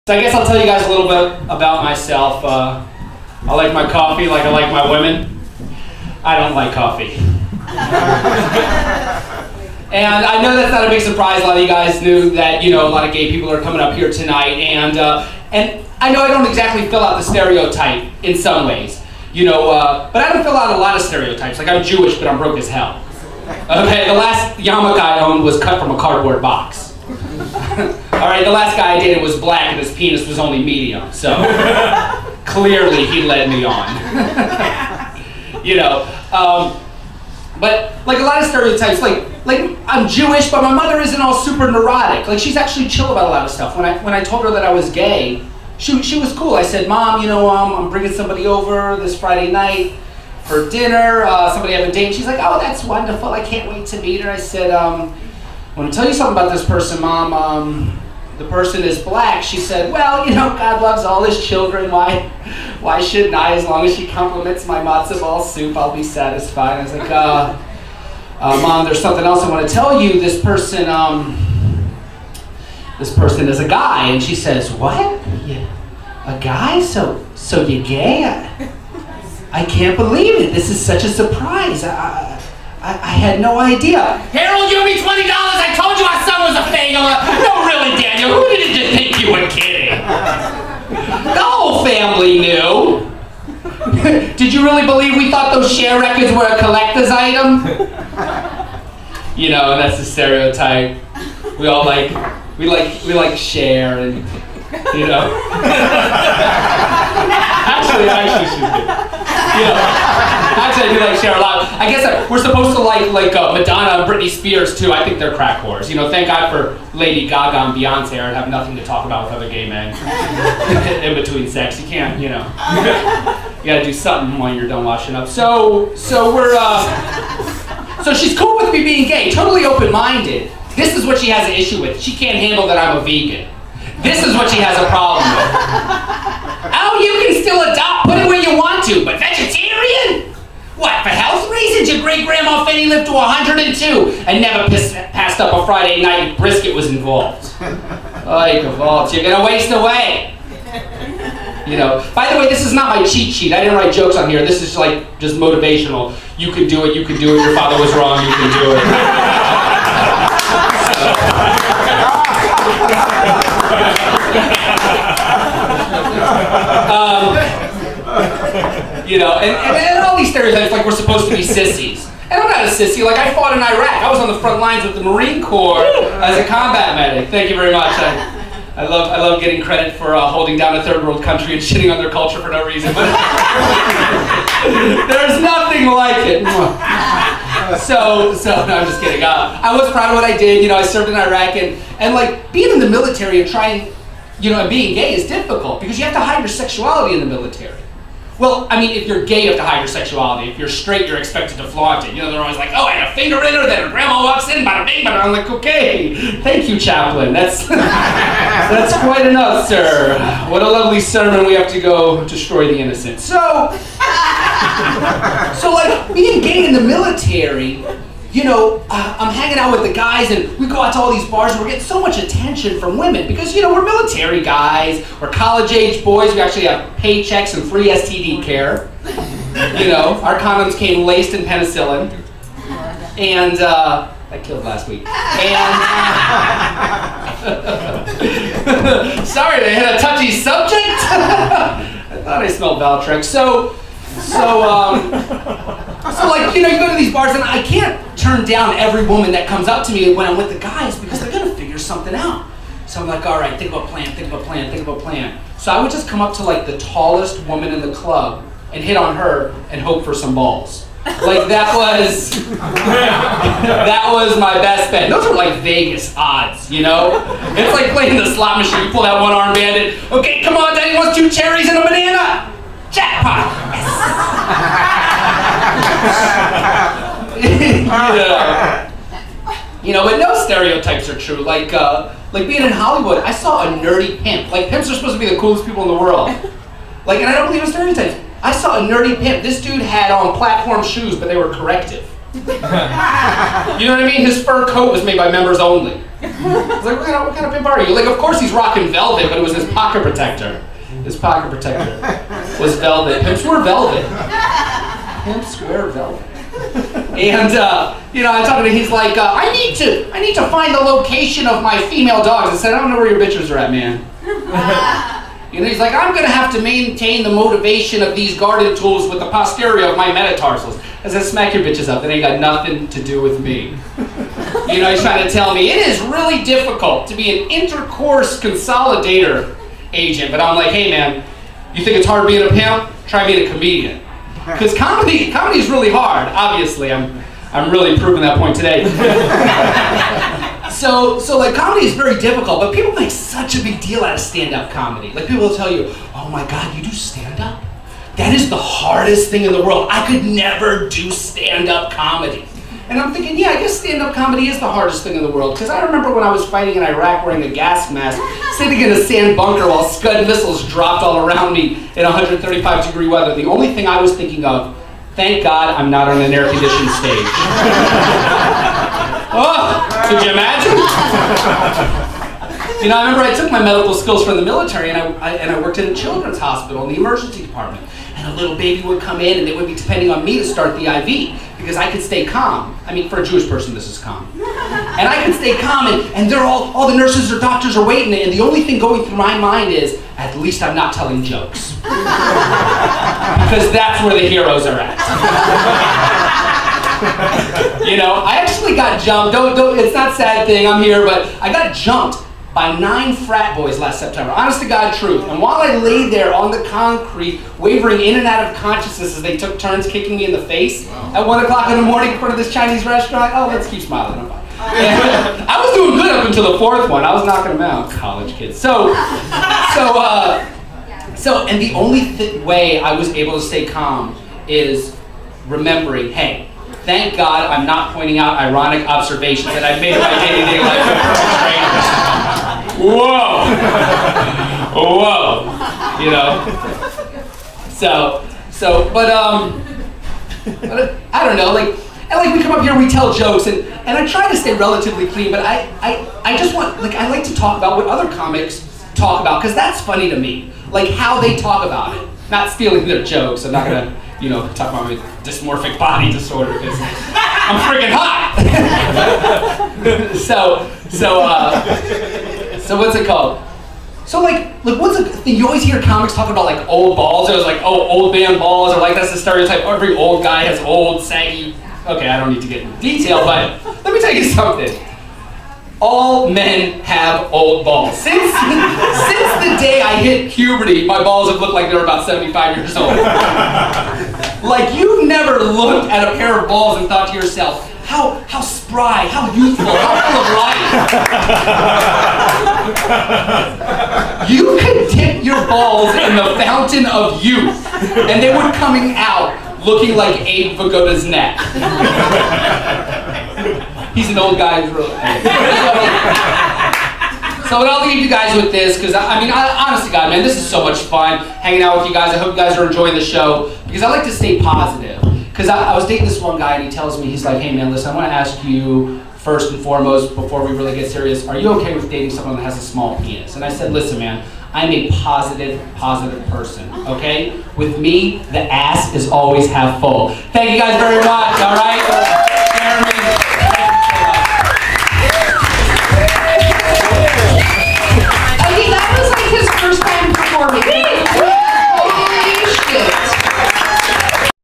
So I guess I'll tell you guys a little bit about myself. I like my coffee like I like my women. I don't like coffee. And I know that's not a big surprise. A lot of you guys knew that, a lot of gay people are coming up here tonight. And I know I don't exactly fill out the stereotype in some ways, but I don't fill out a lot of stereotypes. Like, I'm Jewish, but I'm broke as hell. Okay, the last yarmulke I owned was cut from a cardboard box. All right, the last guy I dated was black and his penis was only medium, so clearly he led me on. But like a lot of stereotypes, like I'm Jewish, but my mother isn't all super neurotic. Like, she's actually chill about a lot of stuff. When I told her that I was gay, she was cool. I said, Mom, I'm bringing somebody over this Friday night for dinner. Somebody I have a date. She's like, oh, that's wonderful. I can't wait to meet her. I said, I want to tell you something about this person, Mom. The person is black. She said, well, God loves all his children. Why shouldn't I? As long as she compliments my matzo ball soup, I'll be satisfied. I was like, Mom, there's something else I want to tell you. This person is a guy. And she says, what? A guy? So you're gay? I can't believe it. This is such a surprise. I had no idea. Harold, you owe me $20. I told you our son was a fangler. No, really, Daniel. Who did you think you were kidding? The whole family knew. Did you really believe we thought those Cher records were a collector's item? That's the stereotype. We all like Cher and Actually, she's good. Actually, I do like Cher a lot. I guess we're supposed to like Madonna and Britney Spears too. I think they're crack whores. Thank God for Lady Gaga and Beyonce and have nothing to talk about with other gay men in between sex. You can't, you gotta do something when you're done washing up. So she's cool with me being gay, totally open-minded. This is what she has an issue with. She can't handle that I'm a vegan. This is what she has a problem with. Oh, you can still adopt, put it where you want to, but vegetarian? What, for health reasons? Your great-grandma Fanny lived to 102 and never passed up a Friday night if brisket was involved. Like a vault, you're gonna waste away. By the way, this is not my cheat sheet. I didn't write jokes on here. This is just motivational. You can do it, your father was wrong, you can do it. And all these stereotypes, like we're supposed to be sissies. And I'm not a sissy. Like, I fought in Iraq. I was on the front lines with the Marine Corps as a combat medic. Thank you very much. I love getting credit for holding down a third world country and shitting on their culture for no reason. But there's nothing like it. So no, I'm just kidding. I was proud of what I did. I served in Iraq, and being in the military and trying, and being gay is difficult because you have to hide your sexuality in the military. Well, I mean, if you're gay, you have to hide your sexuality. If you're straight, you're expected to flaunt it. They're always like, oh, I had a finger in her, then her grandma walks in, bada bing, bada. I'm like, okay, thank you, chaplain. That's quite enough, sir. What a lovely sermon. We have to go destroy the innocent. So being gay in the military, I'm hanging out with the guys and we go out to all these bars and we're getting so much attention from women because, we're military guys, we're college-age boys, we actually have paychecks and free STD care. Our condoms came laced in penicillin. And, that killed last week. And, sorry to hit a touchy subject. I thought I smelled Valtrex. So you go to these bars and I can't turn down every woman that comes up to me when I'm with the guys because they're gonna figure something out. So I'm like, all right, think of a plan. So I would just come up to the tallest woman in the club and hit on her and hope for some balls. That was my best bet. Those are Vegas odds, It's like playing the slot machine. You pull that one-arm bandit. Okay, come on, Daddy wants 2 cherries and a banana. Jackpot! But no stereotypes are true. Like being in Hollywood, I saw a nerdy pimp. Pimps are supposed to be the coolest people in the world. And I don't believe in stereotypes. I saw a nerdy pimp. This dude had on platform shoes, but they were corrective. You know what I mean? His fur coat was made by members only. I was like, what kind of pimp are you? Like, of course he's rocking velvet, but it was his pocket protector. His pocket protector was velvet. Pimps wear velvet. Pimps wear velvet. And I'm talking to him, he's like, I need to find the location of my female dogs. I said, I don't know where your bitches are at, man. He's like, I'm gonna have to maintain the motivation of these garden tools with the posterior of my metatarsals. I said, smack your bitches up. That ain't got nothing to do with me. He's trying to tell me it is really difficult to be an intercourse consolidator agent. But I'm like, hey man, you think it's hard being a pimp? Try being a comedian. Because comedy is really hard. Obviously, I'm really proving that point today. So like comedy is very difficult, but people make such a big deal out of stand-up comedy. Like people will tell you, oh my God, you do stand-up? That is the hardest thing in the world. I could never do stand-up comedy. And I'm thinking, yeah, I guess stand-up comedy is the hardest thing in the world. Because I remember when I was fighting in Iraq wearing a gas mask, sitting in a sand bunker while Scud missiles dropped all around me in 135-degree weather. The only thing I was thinking of, thank God I'm not on an air-conditioned stage. Oh, could you imagine? I remember I took my medical skills from the military and I worked in a children's hospital in the emergency department. And a little baby would come in and they would be depending on me to start the IV because I could stay calm. I mean, for a Jewish person, this is calm. And I could stay calm and they're all the nurses or doctors are waiting and the only thing going through my mind is, at least I'm not telling jokes. Because that's where the heroes are at. I actually got jumped. Don't. It's not a sad thing. I'm here, but I got jumped by 9 frat boys last September. Honest to God, truth. And while I lay there on the concrete, wavering in and out of consciousness as they took turns kicking me in the face at 1 o'clock in the morning in front of this Chinese restaurant. Oh, let's keep smiling. I'm fine. I was doing good up until the 4th one. I was knocking them out, college kids. And the only way I was able to stay calm is remembering, hey, thank God I'm not pointing out ironic observations that I've made in my day-to-day life with strangers. Whoa! But I don't know, and we come up here and we tell jokes, and I try to stay relatively clean, but I just want, I like to talk about what other comics talk about, because that's funny to me, how they talk about it. Not stealing their jokes, I'm not gonna, talk about my dysmorphic body disorder, because I'm freaking hot! So what's it called? So what's the thing? You always hear comics talking about old balls. It was old man balls, or that's the stereotype. Every old guy has old, saggy. Okay, I don't need to get into detail, but let me tell you something. All men have old balls. Since the day I hit puberty, my balls have looked like they were about 75 years old. You've never looked at a pair of balls and thought to yourself, how spry, how youthful, how full of life. You could dip your balls in the fountain of youth, and they would coming out looking like Abe Vigoda's neck. He's an old guy who's really... So I'll leave you guys with this, because honestly, God, man, this is so much fun hanging out with you guys. I hope you guys are enjoying the show, because I like to stay positive. Because I was dating this one guy, and he tells me, he's like, hey man, listen, I want to ask you first and foremost, before we really get serious, are you okay with dating someone that has a small penis? And I said, listen man, I'm a positive person, okay? With me, the ass is always half full. Thank you guys very much, all right?